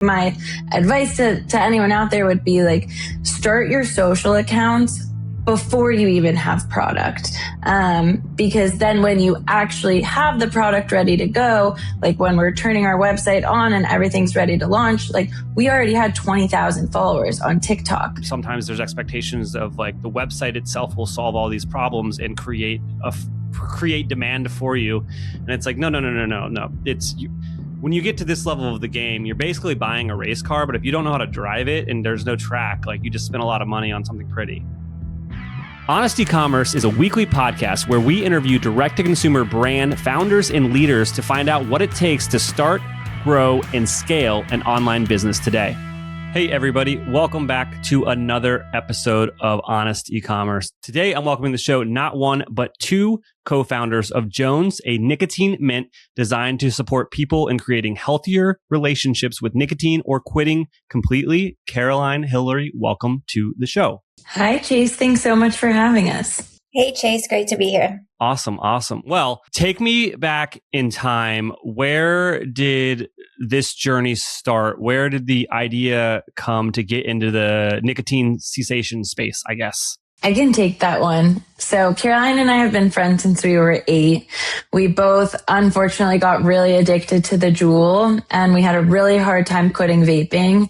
My advice to anyone out there would be like, start your social accounts before you even have product. Because then when you actually have the product ready to go, like when we're turning our website on and everything's ready to launch, like we already had 20,000 followers on TikTok. Sometimes there's expectations of like the website itself will solve all these problems and create demand for you. And it's like, no. It's when you get to this level of the game, you're basically buying a race car, but if you don't know how to drive it and there's no track, like you just spend a lot of money on something pretty. Honest Ecommerce is a weekly podcast where we interview direct-to-consumer brand founders and leaders to find out what it takes to start, grow, and scale an online business today. Hey everybody, welcome back to another episode of Honest Ecommerce. Today I'm welcoming to the show not one, but two co-founders of Jones, a nicotine mint designed to support people in creating healthier relationships with nicotine or quitting completely. Caroline, Hilary, welcome to the show. Hi, Chase. Thanks so much for having us. Hey, Chase. Great to be here. Awesome. Well, take me back in time. Where did this journey start? Where did the idea come to get into the nicotine cessation space, I guess? I can take that one. So Caroline and I have been friends since we were 8. We both unfortunately got really addicted to the Juul, and we had a really hard time quitting vaping.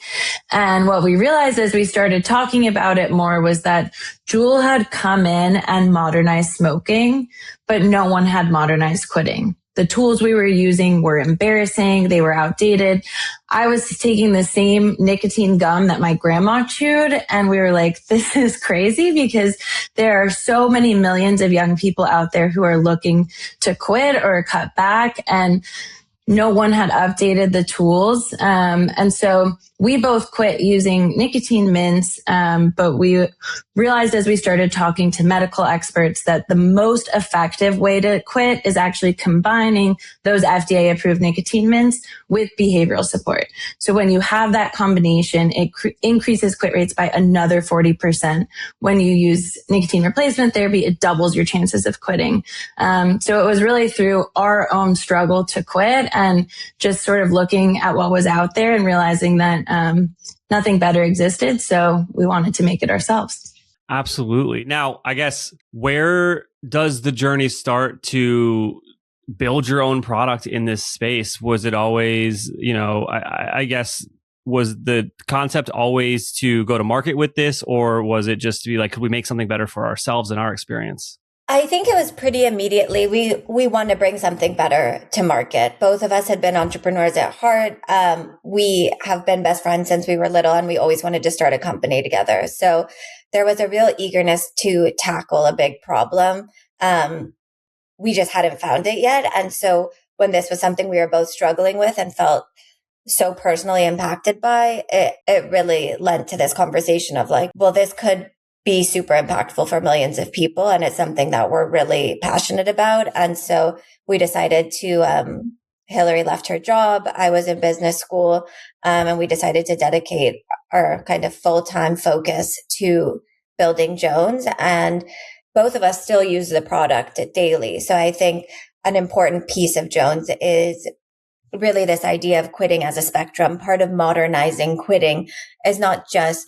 And what we realized as we started talking about it more was that Juul had come in and modernized smoking, but no one had modernized quitting. The tools we were using were embarrassing. They were outdated. I was taking the same nicotine gum that my grandma chewed, and we were like, this is crazy because there are so many millions of young people out there who are looking to quit or cut back, and no one had updated the tools. And so we both quit using nicotine mints, but we realized as we started talking to medical experts that the most effective way to quit is actually combining those FDA-approved nicotine mints with behavioral support. So when you have that combination, it increases quit rates by another 40%. When you use nicotine replacement therapy, it doubles your chances of quitting. So it was really through our own struggle to quit and just sort of looking at what was out there and realizing that nothing better existed. So we wanted to make it ourselves. Absolutely. Now, I guess, where does the journey start to build your own product in this space? Was it always, I guess, was the concept always to go to market with this, or was it just to be like, could we make something better for ourselves and our experience? I think it was pretty immediately. We wanted to bring something better to market. Both of us had been entrepreneurs at heart. We have been best friends since we were little, and we always wanted to start a company together. So there was a real eagerness to tackle a big problem. We just hadn't found it yet. And so when this was something we were both struggling with and felt so personally impacted by, it really led to this conversation of like, well, this could be super impactful for millions of people. And it's something that we're really passionate about. And so we decided to, Hilary left her job. I was in business school. And we decided to dedicate our kind of full-time focus to building Jones. And both of us still use the product daily. So I think an important piece of Jones is really this idea of quitting as a spectrum. Part of modernizing quitting is not just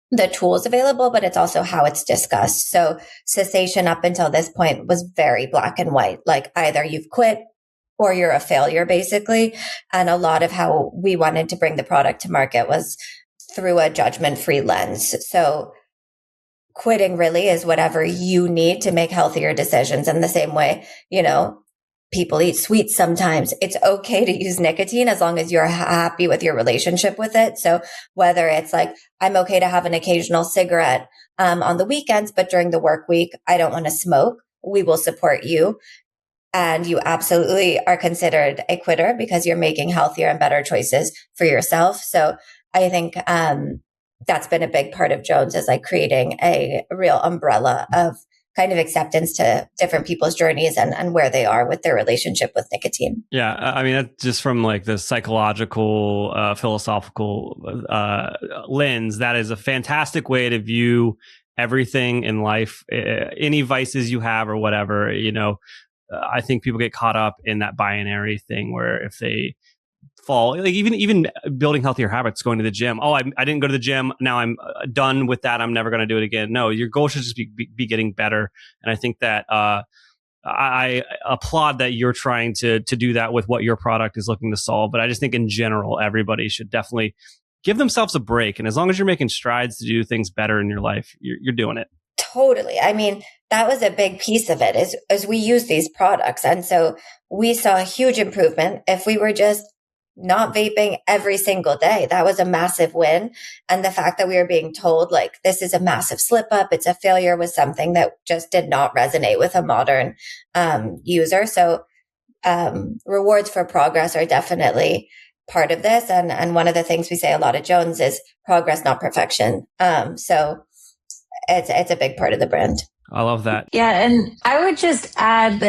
the tools available, but it's also how it's discussed. So cessation up until this point was very black and white, like either you've quit or you're a failure, basically. And a lot of how we wanted to bring the product to market was through a judgment-free lens. So quitting really is whatever you need to make healthier decisions. In the same way, people eat sweets sometimes. It's okay to use nicotine as long as you're happy with your relationship with it. So whether it's like, I'm okay to have an occasional cigarette on the weekends, but during the work week, I don't want to smoke, we will support you. And you absolutely are considered a quitter because you're making healthier and better choices for yourself. So I think that's been a big part of Jones, is like creating a real umbrella of kind of acceptance to different people's journeys and where they are with their relationship with nicotine. Yeah. I mean, that's just from like the psychological, philosophical lens. That is a fantastic way to view everything in life, any vices you have or whatever. I think people get caught up in that binary thing where if they fall. Like even building healthier habits, going to the gym. Oh, I didn't go to the gym. Now I'm done with that. I'm never going to do it again. No, your goal should just be getting better. And I think that I applaud that you're trying to do that with what your product is looking to solve. But I just think in general, everybody should definitely give themselves a break. And as long as you're making strides to do things better in your life, you're doing it. Totally. I mean, that was a big piece of it is we use these products. And so we saw a huge improvement. If we were just not vaping every single day, that was a massive win. And the fact that we were being told like, this is a massive slip up, it's a failure, was something that just did not resonate with a modern user. So rewards for progress are definitely part of this. And one of the things we say a lot at Jones is progress, not perfection. So it's a big part of the brand. I love that. Yeah. And I would just add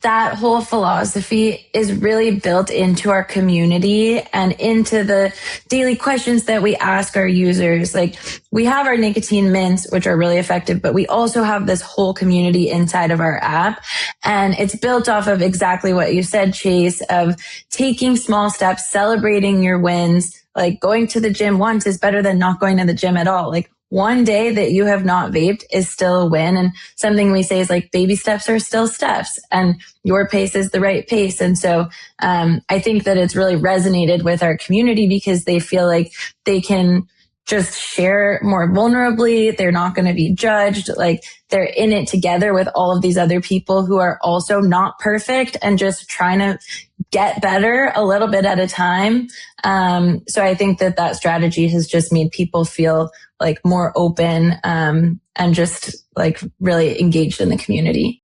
that whole philosophy is really built into our community and into the daily questions that we ask our users. Like, we have our nicotine mints, which are really effective, but we also have this whole community inside of our app. And it's built off of exactly what you said, Chase, of taking small steps, celebrating your wins. Like, going to the gym once is better than not going to the gym at all. Like, one day that you have not vaped is still a win. And something we say is like, baby steps are still steps, and your pace is the right pace. And so I think that it's really resonated with our community because they feel like they can just share more vulnerably. They're not going to be judged. Like, they're in it together with all of these other people who are also not perfect and just trying to get better a little bit at a time. So I think that strategy has just made people feel like more open and just like really engaged in the community.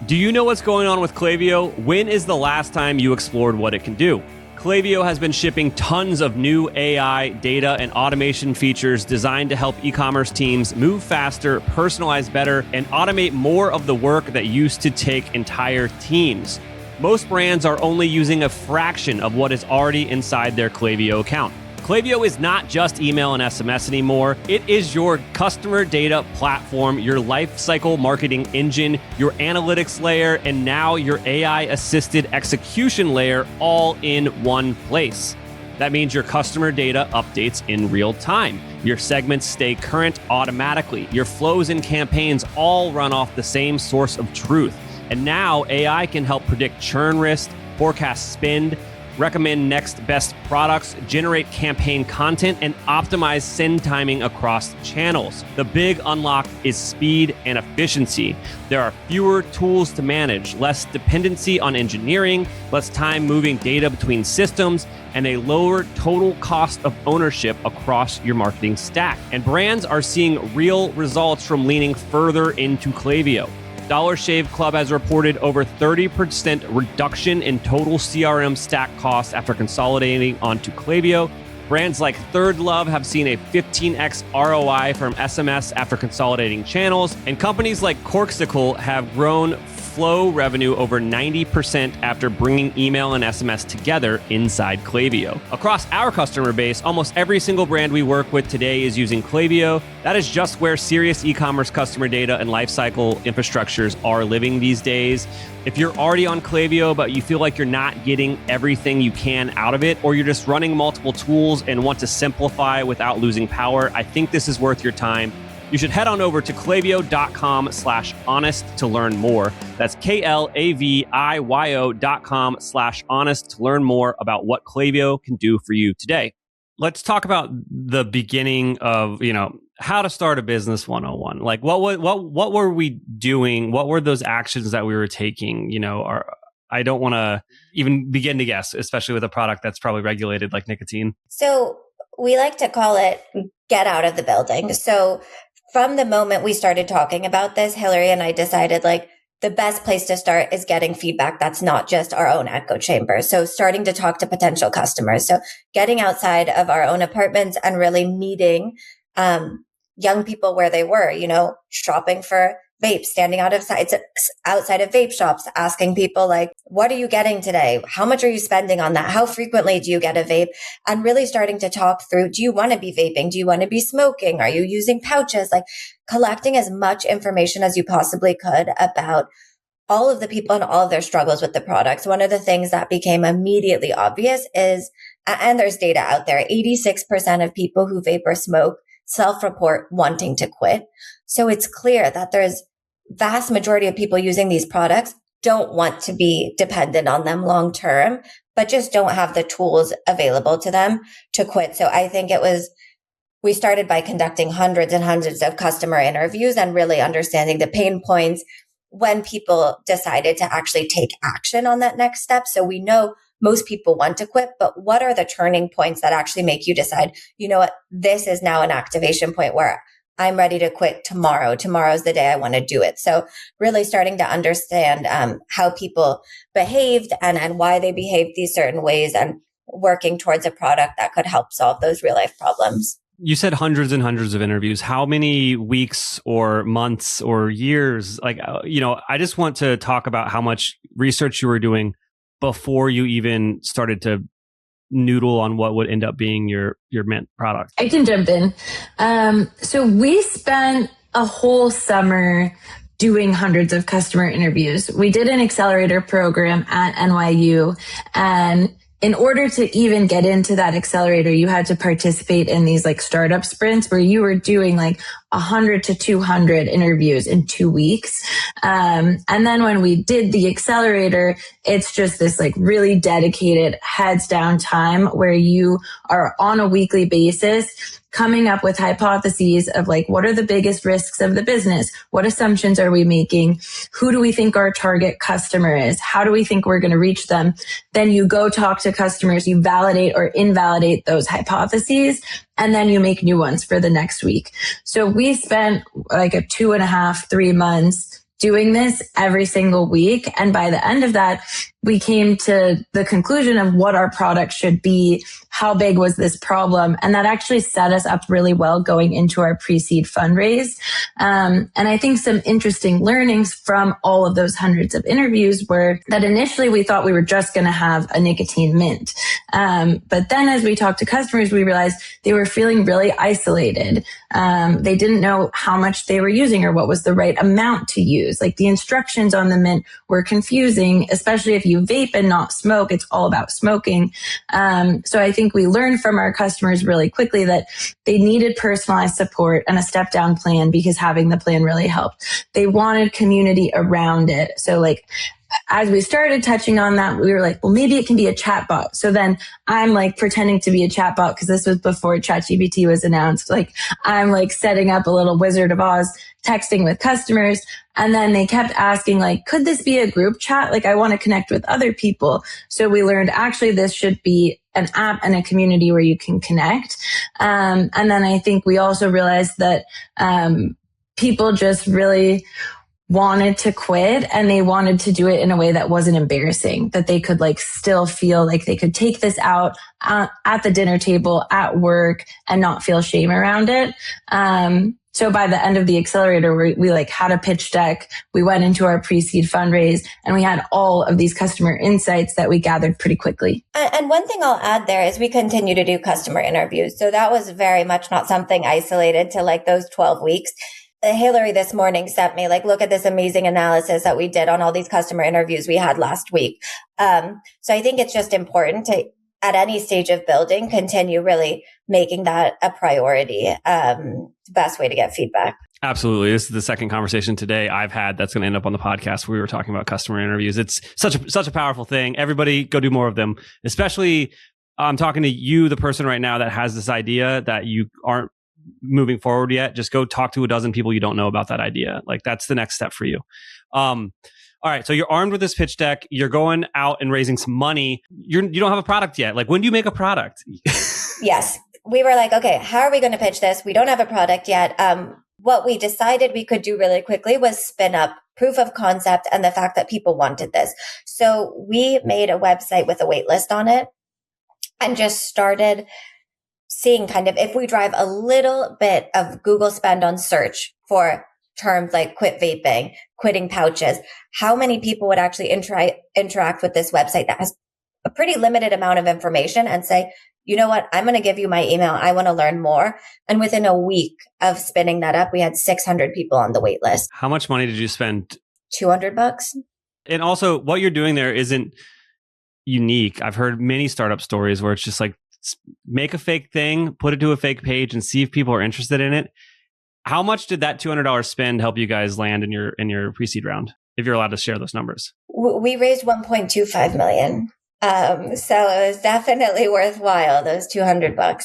Do you know what's going on with Klaviyo? When is the last time you explored what it can do? Klaviyo has been shipping tons of new AI, data, and automation features designed to help e-commerce teams move faster, personalize better, and automate more of the work that used to take entire teams. Most brands are only using a fraction of what is already inside their Klaviyo account. Klaviyo is not just email and SMS anymore. It is your customer data platform, your lifecycle marketing engine, your analytics layer, and now your AI-assisted execution layer all in one place. That means your customer data updates in real time. Your segments stay current automatically. Your flows and campaigns all run off the same source of truth. And now AI can help predict churn risk, forecast spend, recommend next best products, generate campaign content, and optimize send timing across channels. The big unlock is speed and efficiency. There are fewer tools to manage, less dependency on engineering, less time moving data between systems, and a lower total cost of ownership across your marketing stack. And brands are seeing real results from leaning further into Klaviyo. Dollar Shave Club has reported over 30% reduction in total CRM stack costs after consolidating onto Klaviyo. Brands like Third Love have seen a 15x ROI from SMS after consolidating channels. And companies like Corksicle have grown flow revenue over 90% after bringing email and SMS together inside Klaviyo. Across our customer base, almost every single brand we work with today is using Klaviyo. That is just where serious e-commerce customer data and lifecycle infrastructures are living these days. If you're already on Klaviyo, but you feel like you're not getting everything you can out of it, or you're just running multiple tools and want to simplify without losing power, I think this is worth your time. You should head on over to klaviyo.com/honest to learn more. That's KLAVIYO.com/honest to learn more about what Klaviyo can do for you today. Let's talk about the beginning of, how to start a business 101. Like what were we doing? What were those actions that we were taking? I don't want to even begin to guess, especially with a product that's probably regulated like nicotine. So we like to call it get out of the building. So from the moment we started talking about this, Hilary and I decided like the best place to start is getting feedback that's not just our own echo chamber. So starting to talk to potential customers. So getting outside of our own apartments and really meeting young people where they were, shopping for vapes, standing outside of vape shops, asking people like, what are you getting today? How much are you spending on that? How frequently do you get a vape? And really starting to talk through, do you want to be vaping? Do you want to be smoking? Are you using pouches? Like collecting as much information as you possibly could about all of the people and all of their struggles with the products. One of the things that became immediately obvious is And there's data out there. 86% of people who vape or smoke self-report wanting to quit. So it's clear that there's vast majority of people using these products don't want to be dependent on them long term, but just don't have the tools available to them to quit. So I think we started by conducting hundreds and hundreds of customer interviews and really understanding the pain points when people decided to actually take action on that next step. So we know most people want to quit, but what are the turning points that actually make you decide, you know what, this is now an activation point where I'm ready to quit tomorrow. Tomorrow's the day I want to do it. So really starting to understand how people behaved and why they behaved these certain ways and working towards a product that could help solve those real life problems. You said hundreds and hundreds of interviews. How many weeks or months or years? I just want to talk about how much research you were doing before you even started to noodle on what would end up being your Mint product. I can jump in. So we spent a whole summer doing hundreds of customer interviews. We did an accelerator program at NYU, and in order to even get into that accelerator, you had to participate in these like startup sprints where you were doing like 100 to 200 interviews in 2 weeks. And then when we did the accelerator, it's just this like really dedicated heads down time where you are on a weekly basis coming up with hypotheses of like, what are the biggest risks of the business? What assumptions are we making? Who do we think our target customer is? How do we think we're going to reach them? Then you go talk to customers, you validate or invalidate those hypotheses, and then you make new ones for the next week. So we spent like a 2.5, 3 months doing this every single week. And by the end of that, we came to the conclusion of what our product should be, how big was this problem, and that actually set us up really well going into our pre-seed fundraise. And I think some interesting learnings from all of those hundreds of interviews were that initially we thought we were just going to have a nicotine mint. But then as we talked to customers, we realized they were feeling really isolated. They didn't know how much they were using or what was the right amount to use. Like the instructions on the mint were confusing, especially if you vape and not smoke. It's all about smoking. So I think we learned from our customers really quickly that they needed personalized support and a step down plan because having the plan really helped. They wanted community around it. So like, as we started touching on that, we were like, well, maybe it can be a chatbot. So then I'm like pretending to be a chatbot because this was before ChatGPT was announced. Like I'm like setting up a little Wizard of Oz texting with customers. And then they kept asking like, could this be a group chat? Like I want to connect with other people. So we learned actually this should be an app and a community where you can connect. And then I think we also realized that people just really wanted to quit and they wanted to do it in a way that wasn't embarrassing, that they could like still feel like they could take this out at the dinner table, at work, and not feel shame around it. So by the end of the accelerator, we like had a pitch deck. We went into our pre-seed fundraise and we had all of these customer insights that we gathered pretty quickly. And one thing I'll add there is we continue to do customer interviews. So that was very much not something isolated to like those 12 weeks. Hilary this morning sent me like, look at this amazing analysis that we did on all these customer interviews we had last week. So I think it's just important to, at any stage of building, continue really making that a priority. The best way to get feedback. Absolutely. This is the second conversation today I've had that's going to end up on the podcast where we were talking about customer interviews. It's such a powerful thing. Everybody go do more of them, especially I'm talking to you, the person right now that has this idea that you aren't moving forward yet. Just go talk to a dozen people you don't know about that idea. Like that's the next step for you. All right. So you're armed with this pitch deck. You're going out and raising some money. You don't have a product yet. Like when do you make a product? Yes. We were like, okay, how are we going to pitch this? We don't have a product yet. What we decided we could do really quickly was spin up proof of concept and the fact that people wanted this. So we made a website with a waitlist on it and just started seeing kind of if we drive a little bit of Google spend on search for terms like quit vaping, quitting pouches, how many people would actually interact with this website that has a pretty limited amount of information and say, you know what, I'm going to give you my email. I want to learn more. And within a week of spinning that up, we had 600 people on the wait list. How much money did you spend? $200. And also what you're doing there isn't, unique. I've heard many startup stories where it's just like, make a fake thing, put it to a fake page, and see if people are interested in it. How much did that $200 spend help you guys land in your pre-seed round, if you're allowed to share those numbers? We raised 1.25 million. So it was definitely worthwhile, those $200.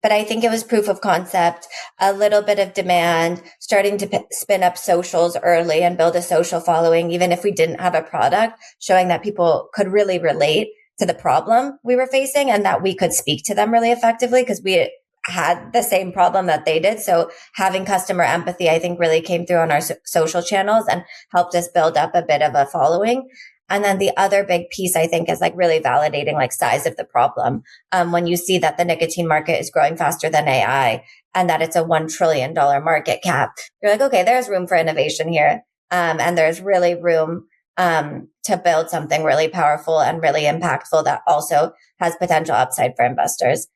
But I think it was proof of concept, a little bit of demand, starting to spin up socials early and build a social following, even if we didn't have a product, showing that people could really relate to the problem we were facing and that we could speak to them really effectively because we had the same problem that they did. So having customer empathy, I think, really came through on our social channels and helped us build up a bit of a following. And then the other big piece, I think, is like really validating like size of the problem. When you see that the nicotine market is growing faster than AI and that it's a $1 trillion market cap, you're like, okay, there's room for innovation here. And there's really room to build something really powerful and really impactful that also has potential upside for investors.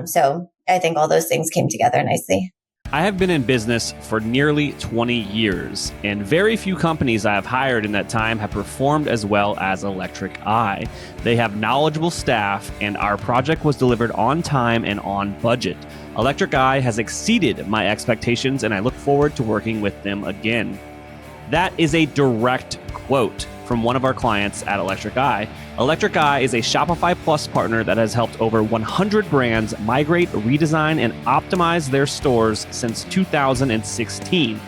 So I think all those things came together nicely. I have been in business for nearly 20 years, and very few companies I have hired in that time have performed as well as Electric Eye. They have knowledgeable staff, and our project was delivered on time and on budget. Electric Eye has exceeded my expectations, and I look forward to working with them again. That is a direct quote from one of our clients at Electric Eye. Electric Eye is a Shopify Plus partner that has helped over 100 brands migrate, redesign, and optimize their stores since 2016.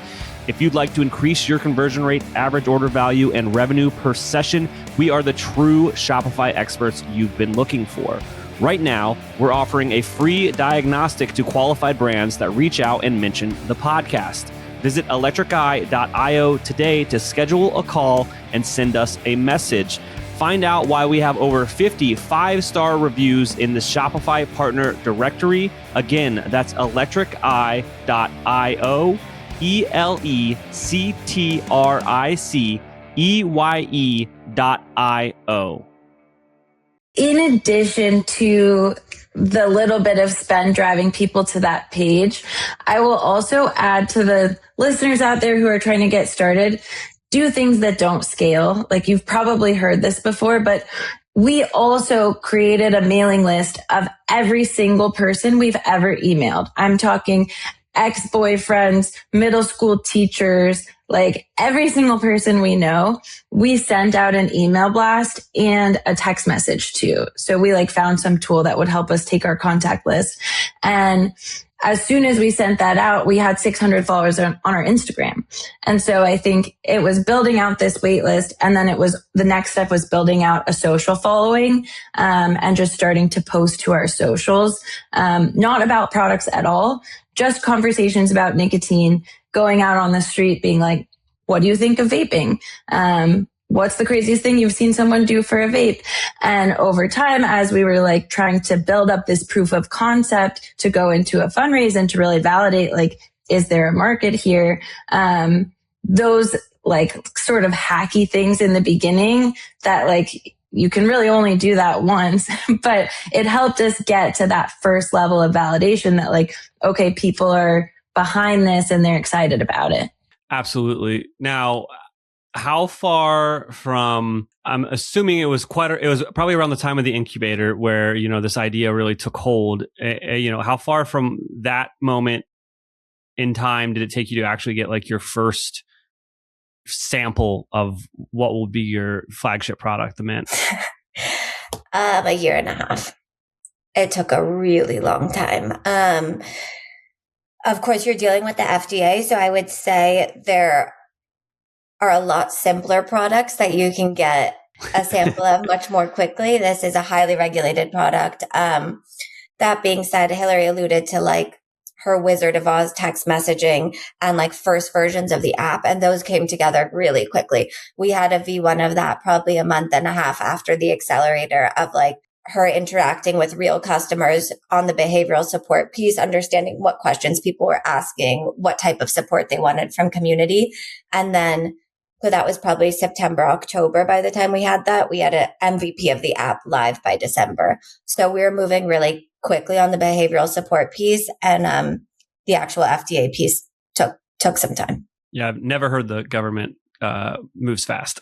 If you'd like to increase your conversion rate, average order value, and revenue per session, we are the true Shopify experts you've been looking for. Right now, we're offering a free diagnostic to qualified brands that reach out and mention the podcast. Visit electriceye.io today to schedule a call and send us a message. Find out why we have over 50 5-star reviews in the Shopify partner directory. Again, that's electriceye.io, electriceye.io. In addition to the little bit of spend driving people to that page, I will also add to the listeners out there who are trying to get started, do things that don't scale. Like you've probably heard this before, but we also created a mailing list of every single person we've ever emailed. I'm talking ex-boyfriends, middle school teachers, like every single person we know, we sent out an email blast and a text message to. So we like found some tool that would help us take our contact list. And as soon as we sent that out, we had 600 followers on our Instagram. And so I think it was building out this wait list. And then it was the next step was building out a social following, and just starting to post to our socials, not about products at all, just conversations about nicotine, going out on the street being like, what do you think of vaping? What's the craziest thing you've seen someone do for a vape? And over time, as we were like trying to build up this proof of concept to go into a fundraise and to really validate, like, is there a market here? Those like sort of hacky things in the beginning that like, you can really only do that once, but it helped us get to that first level of validation that like, okay, people are behind this and they're excited about it. Absolutely. Now, how far from, I'm assuming it was probably around the time of the incubator where, you know, this idea really took hold. You know, how far from that moment in time did it take you to actually get like your first sample of what will be your flagship product, the Mint? A year and a half. It took a really long time. Of course, you're dealing with the FDA, so I would say there are a lot simpler products that you can get a sample of much more quickly. This is a highly regulated product. That being said, Hilary alluded to like her Wizard of Oz text messaging and like first versions of the app. And those came together really quickly. We had a V1 of that probably a month and a half after the accelerator of like her interacting with real customers on the behavioral support piece, understanding what questions people were asking, what type of support they wanted from community. And then, so that was probably September, October. By the time we had that, we had an MVP of the app live by December. So we were moving really quickly on the behavioral support piece, and the actual FDA piece took some time. Yeah, I've never heard the government moves fast.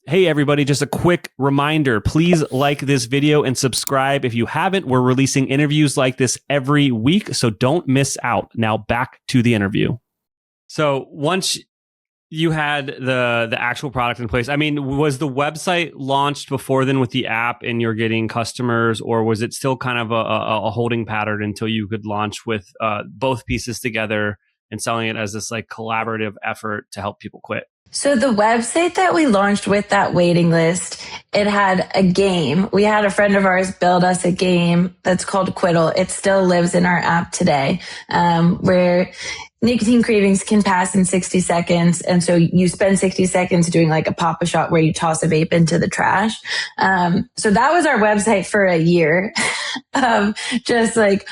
Hey everybody, just a quick reminder, please like this video and subscribe if you haven't. We're releasing interviews like this every week, so don't miss out. Now back to the interview. So once you had the actual product in place, I mean, was the website launched before then with the app and you're getting customers, or was it still kind of a holding pattern until you could launch with both pieces together and selling it as this like collaborative effort to help people quit? So the website that we launched with that waiting list, it had a game. We had a friend of ours build us a game that's called Quiddle. It still lives in our app today, where nicotine cravings can pass in 60 seconds. And so you spend 60 seconds doing like a pop-a shot where you toss a vape into the trash. So that was our website for a year, just like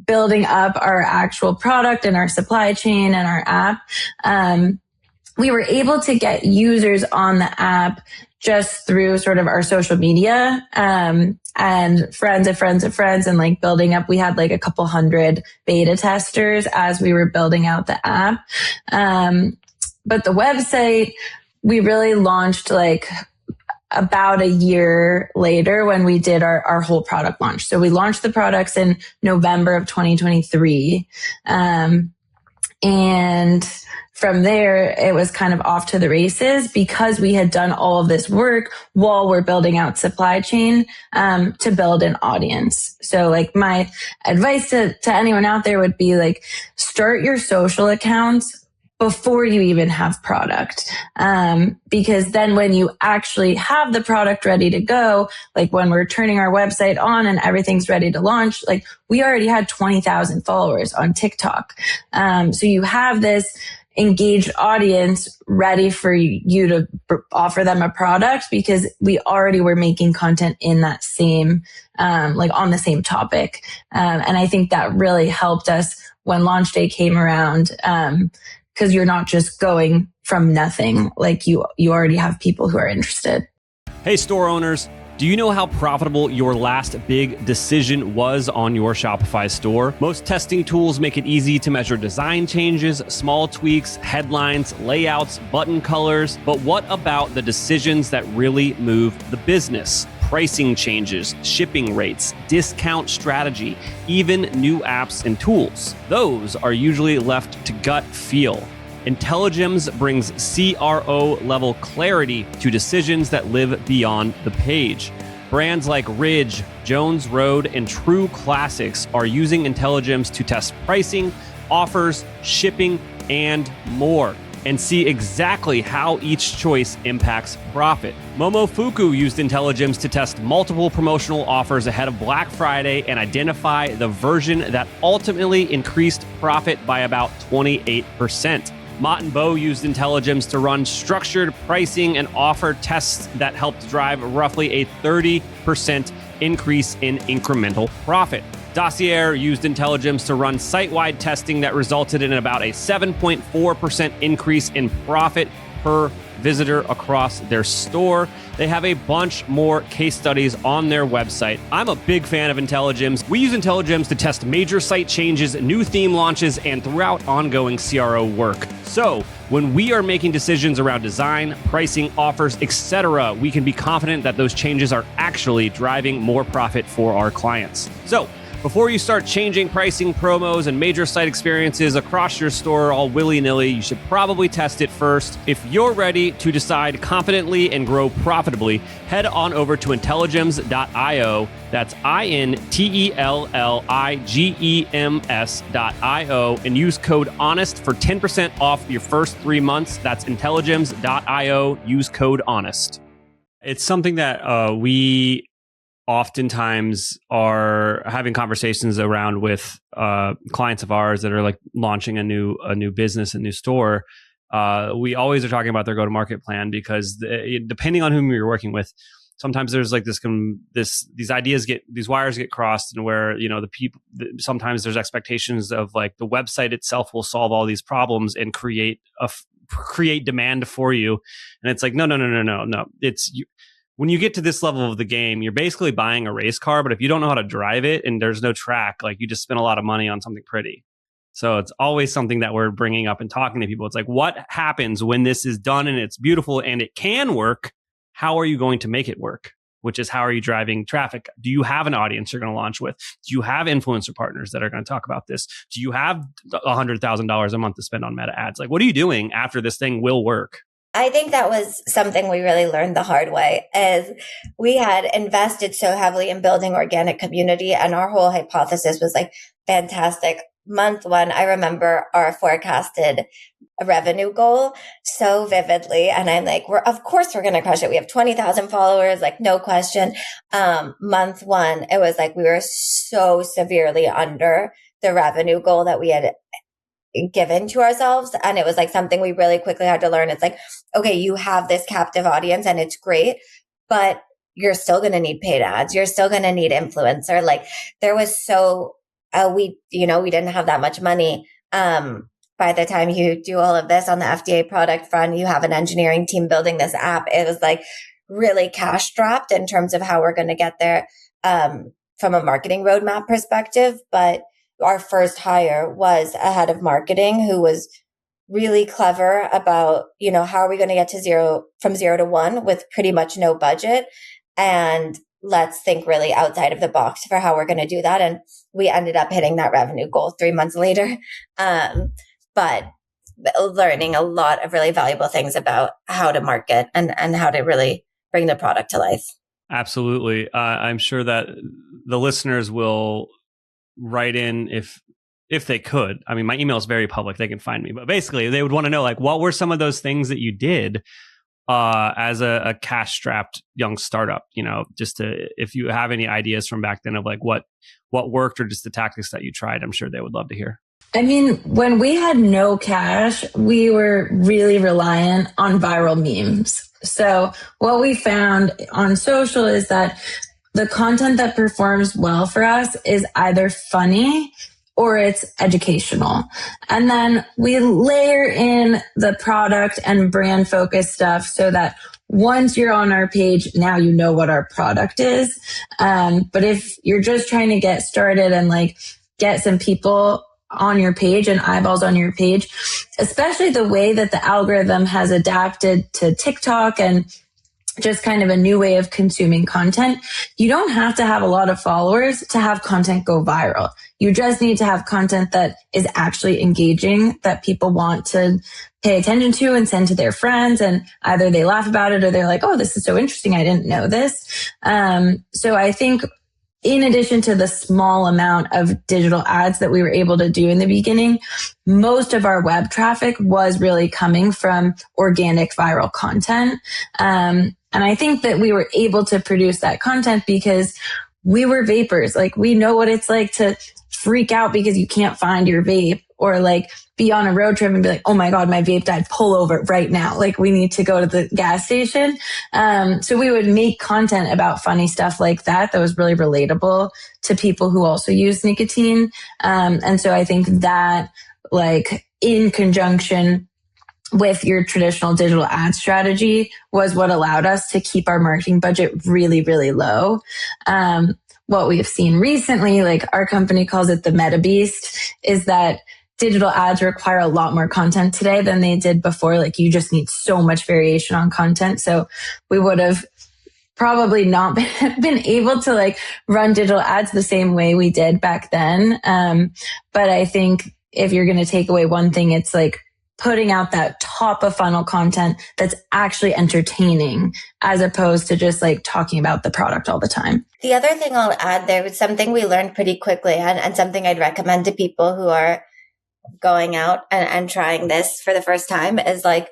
building up our actual product and our supply chain and our app. We were able to get users on the app just through sort of our social media, and friends of friends of friends, and like building up. We had like a couple hundred beta testers as we were building out the app. But the website, we really launched like about a year later when we did our whole product launch. So we launched the products in November of 2023. And from there, it was kind of off to the races because we had done all of this work while we're building out supply chain, to build an audience. So like my advice to anyone out there would be like, start your social accounts before you even have product. Because then when you actually have the product ready to go, like when we're turning our website on and everything's ready to launch, like we already had 20,000 followers on TikTok. So you have this engaged audience ready for you to offer them a product because we already were making content in that same, like on the same topic. And I think that really helped us when launch day came around. Because you're not just going from nothing, like you already have people who are interested. Hey, store owners, do you know how profitable your last big decision was on your Shopify store? Most testing tools make it easy to measure design changes, small tweaks, headlines, layouts, button colors. But what about the decisions that really move the business? Pricing changes, shipping rates, discount strategy, even new apps and tools. Those are usually left to gut feel. Intelligems brings CRO level clarity to decisions that live beyond the page. Brands like Ridge, Jones Road, and True Classics are using Intelligems to test pricing, offers, shipping, and more, and see exactly how each choice impacts profit. Momofuku used Intelligems to test multiple promotional offers ahead of Black Friday and identify the version that ultimately increased profit by about 28%. Mott & Bow used Intelligems to run structured pricing and offer tests that helped drive roughly a 30% increase in incremental profit. Dossier used Intelligems to run site-wide testing that resulted in about a 7.4% increase in profit per visitor across their store. They have a bunch more case studies on their website. I'm a big fan of Intelligems. We use Intelligems to test major site changes, new theme launches, and throughout ongoing CRO work. So when we are making decisions around design, pricing, offers, etc., we can be confident that those changes are actually driving more profit for our clients. So before you start changing pricing, promos, and major site experiences across your store all willy-nilly, you should probably test it first. If you're ready to decide confidently and grow profitably, head on over to intelligems.io. That's INTELLIGEMS.io and use code HONEST for 10% off your first 3 months. That's intelligems.io. Use code HONEST. It's something that we oftentimes are having conversations around with clients of ours that are like launching a new business, a new store. We always are talking about their go-to-market plan because depending on whom you're working with, sometimes there's like these wires get crossed, and where sometimes there's expectations of like the website itself will solve all these problems and create demand for you, and it's like no. It's you. When you get to this level of the game, you're basically buying a race car, but if you don't know how to drive it and there's no track, like you just spend a lot of money on something pretty. So it's always something that we're bringing up and talking to people. It's like, what happens when this is done and it's beautiful and it can work, how are you going to make it work? Which is, how are you driving traffic? Do you have an audience you're going to launch with? Do you have influencer partners that are going to talk about this? Do you have $100,000 a month to spend on meta ads? Like, what are you doing after this thing will work? I think that was something we really learned the hard way, is we had invested so heavily in building organic community, and our whole hypothesis was like, fantastic. Month one, I remember our forecasted revenue goal so vividly. And I'm like, of course we're going to crush it. We have 20,000 followers, like no question. Month one, it was like, we were so severely under the revenue goal that we had given to ourselves. And it was like something we really quickly had to learn. It's like, okay, you have this captive audience and it's great, but you're still going to need paid ads. You're still going to need influencer. Like there was we didn't have that much money. By the time you do all of this on the FDA product front, you have an engineering team building this app. It was like really cash strapped in terms of how we're going to get there, from a marketing roadmap perspective. But our first hire was a head of marketing who was really clever about, how are we going to get to from 0 to 1 with pretty much no budget? And let's think really outside of the box for how we're going to do that. And we ended up hitting that revenue goal 3 months later. But learning a lot of really valuable things about how to market and how to really bring the product to life. Absolutely. I'm sure that the listeners will write in if they could. I mean, my email is very public. They can find me. But basically, they would want to know, like, what were some of those things that you did as a cash-strapped young startup? If you have any ideas from back then of like what worked, or just the tactics that you tried, I'm sure they would love to hear. I mean, when we had no cash, we were really reliant on viral memes. So what we found on social is that the content that performs well for us is either funny or it's educational. And then we layer in the product and brand focused stuff so that once you're on our page, now you know what our product is. But if you're just trying to get started and like get some people on your page and eyeballs on your page, especially the way that the algorithm has adapted to TikTok and just kind of a new way of consuming content, you don't have to have a lot of followers to have content go viral. You just need to have content that is actually engaging, that people want to pay attention to and send to their friends. And either they laugh about it or they're like, oh, this is so interesting, I didn't know this. So I think in addition to the small amount of digital ads that we were able to do in the beginning, most of our web traffic was really coming from organic viral content. And I think that we were able to produce that content because we were vapors. Like, we know what it's like to freak out because you can't find your vape, or like be on a road trip and be like, oh my God, my vape died, pull over right now. Like, we need to go to the gas station. So we would make content about funny stuff like that was really relatable to people who also use nicotine. And so I think that, like, in conjunction with your traditional digital ad strategy, was what allowed us to keep our marketing budget really, really low. What we've seen recently, like our company calls it the meta beast, is that digital ads require a lot more content today than they did before. Like, you just need so much variation on content. So we would have probably not been able to like run digital ads the same way we did back then. But I think if you're going to take away one thing, it's like putting out that top of funnel content that's actually entertaining, as opposed to just like talking about the product all the time. The other thing I'll add there was something we learned pretty quickly, and something I'd recommend to people who are going out and trying this for the first time, is like,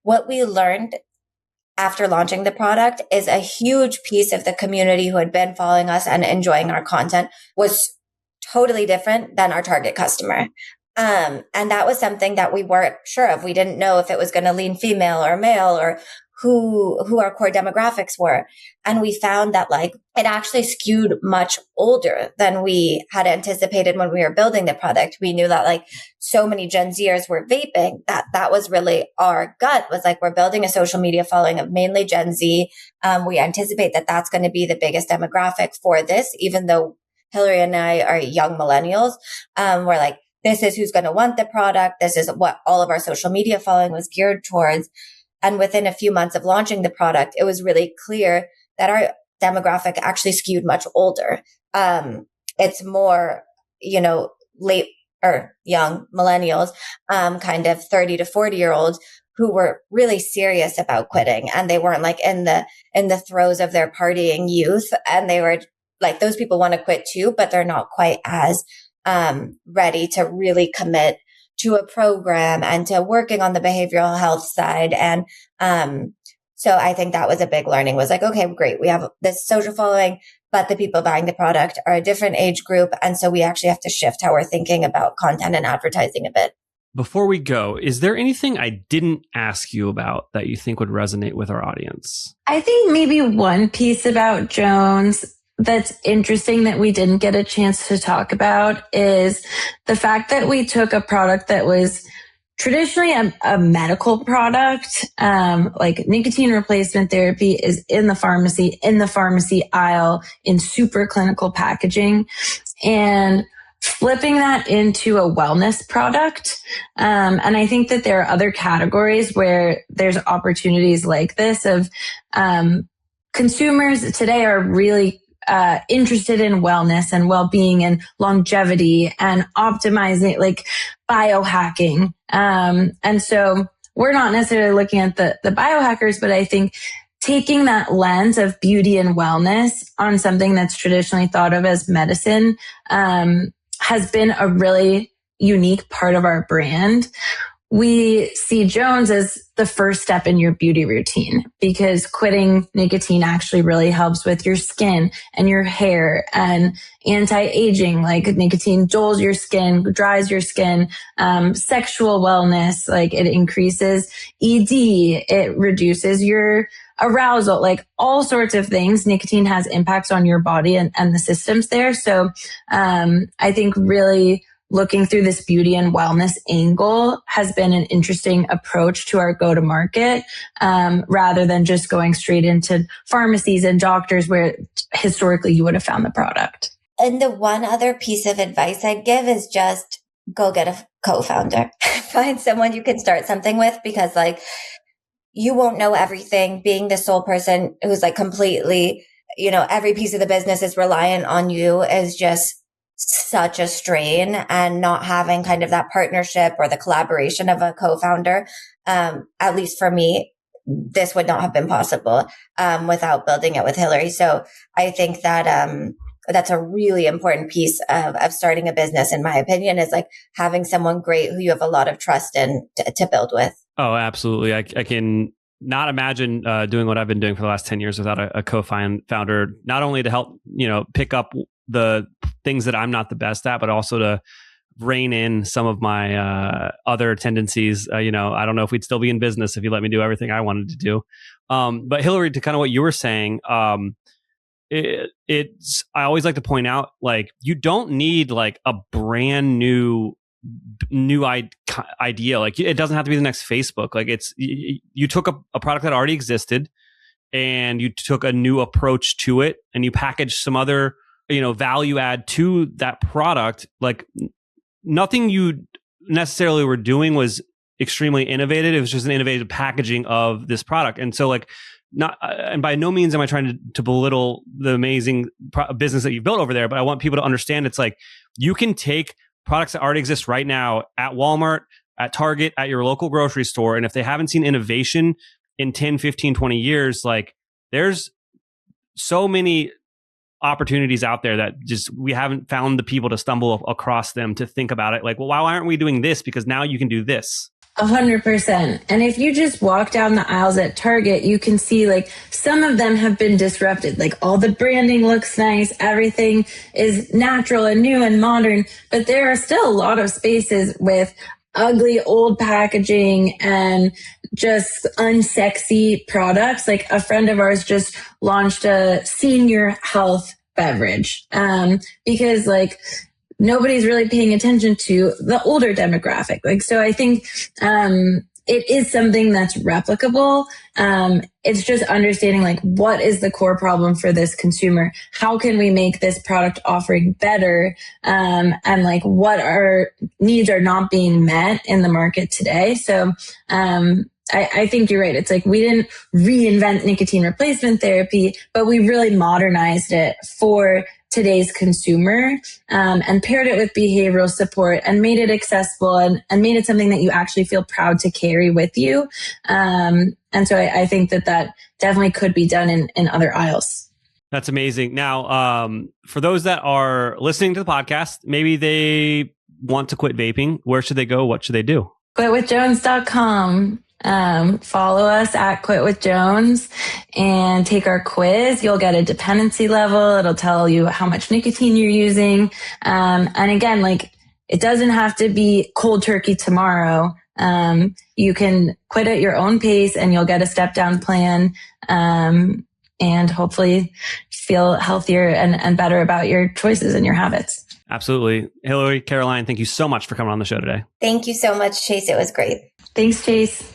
what we learned after launching the product is a huge piece of the community who had been following us and enjoying our content was totally different than our target customer. And that was something that we weren't sure of. We didn't know if it was going to lean female or male, or who our core demographics were. And we found that like it actually skewed much older than we had anticipated when we were building the product. We knew that like so many Gen Zers were vaping, that was really our gut, was like, we're building a social media following of mainly Gen Z. We anticipate that that's going to be the biggest demographic for this, even though Hilary and I are young millennials. We're like, this is who's going to want the product. This is what all of our social media following was geared towards. And within a few months of launching the product, it was really clear that our demographic actually skewed much older. It's more, late or young millennials, kind of 30 to 40-year-olds who were really serious about quitting, and they weren't like in the throes of their partying youth. And they were like, those people want to quit too, but they're not quite as ready to really commit to a program and to working on the behavioral health side. And so I think that was a big learning, was like, okay, great. We have this social following, but the people buying the product are a different age group. And so we actually have to shift how we're thinking about content and advertising a bit. Before we go, is there anything I didn't ask you about that you think would resonate with our audience? I think maybe one piece about Jones that's interesting that we didn't get a chance to talk about is the fact that we took a product that was traditionally a medical product, like nicotine replacement therapy is in the pharmacy aisle in super clinical packaging, and flipping that into a wellness product. And I think that there are other categories where there's opportunities like this of consumers today are really interested in wellness and well-being and longevity and optimizing, like biohacking. And so we're not necessarily looking at the biohackers, but I think taking that lens of beauty and wellness on something that's traditionally thought of as medicine has been a really unique part of our brand. We see Jones as the first step in your beauty routine, because quitting nicotine actually really helps with your skin and your hair and anti-aging. Like nicotine dulls your skin, dries your skin, sexual wellness, like it increases ED, it reduces your arousal, like all sorts of things. Nicotine has impacts on your body and the systems there. So I think really looking through this beauty and wellness angle has been an interesting approach to our go-to-market, rather than just going straight into pharmacies and doctors where historically you would have found the product. And the one other piece of advice I'd give is just go get a co-founder. Find someone you can start something with, because like you won't know everything. Being the sole person who's like completely, every piece of the business is reliant on you is just such a strain, and not having kind of that partnership or the collaboration of a co-founder, at least for me, this would not have been possible without building it with Hilary. So I think that that's a really important piece of starting a business, in my opinion, is like having someone great who you have a lot of trust in to build with. Oh, absolutely. I can not imagine doing what I've been doing for the last 10 years without a co-founder, not only to help, pick up the things that I'm not the best at, but also to rein in some of my other tendencies. I don't know if we'd still be in business if you let me do everything I wanted to do. But Hilary, to kind of what you were saying, I always like to point out, like, you don't need like a brand new idea. Like, it doesn't have to be the next Facebook. Like, you took a product that already existed and you took a new approach to it, and you packaged some other value add to that product. Like, nothing you necessarily were doing was extremely innovative. It was just an innovative packaging of this product. And so, like, and by no means am I trying to belittle the amazing business that you've built over there, but I want people to understand it's like, you can take products that already exist right now at Walmart, at Target, at your local grocery store, and if they haven't seen innovation in 10, 15, 20 years, like, there's so many opportunities out there that just we haven't found the people to stumble across them to think about it. Like, well, why aren't we doing this? Because now you can do this. 100%. And if you just walk down the aisles at Target, you can see like some of them have been disrupted. Like, all the branding looks nice. Everything is natural and new and modern, but there are still a lot of spaces with ugly old packaging and just unsexy products. Like, a friend of ours just launched a senior health beverage because like nobody's really paying attention to the older demographic. Like, so I think it is something that's replicable. It's just understanding like, what is the core problem for this consumer? How can we make this product offering better? And like, what needs are not being met in the market today? So I think you're right. It's like we didn't reinvent nicotine replacement therapy, but we really modernized it for today's consumer, and paired it with behavioral support and made it accessible and made it something that you actually feel proud to carry with you. And so I think that definitely could be done in other aisles. That's amazing. Now, for those that are listening to the podcast, maybe they want to quit vaping. Where should they go? What should they do? Quitwithjones.com. Follow us at Quit with Jones and take our quiz. You'll get a dependency level. It'll tell you how much nicotine you're using. And again, like, it doesn't have to be cold turkey tomorrow. You can quit at your own pace and you'll get a step down plan. And hopefully feel healthier and better about your choices and your habits. Absolutely. Hilary, Caroline, thank you so much for coming on the show today. Thank you so much, Chase. It was great. Thanks, Chase.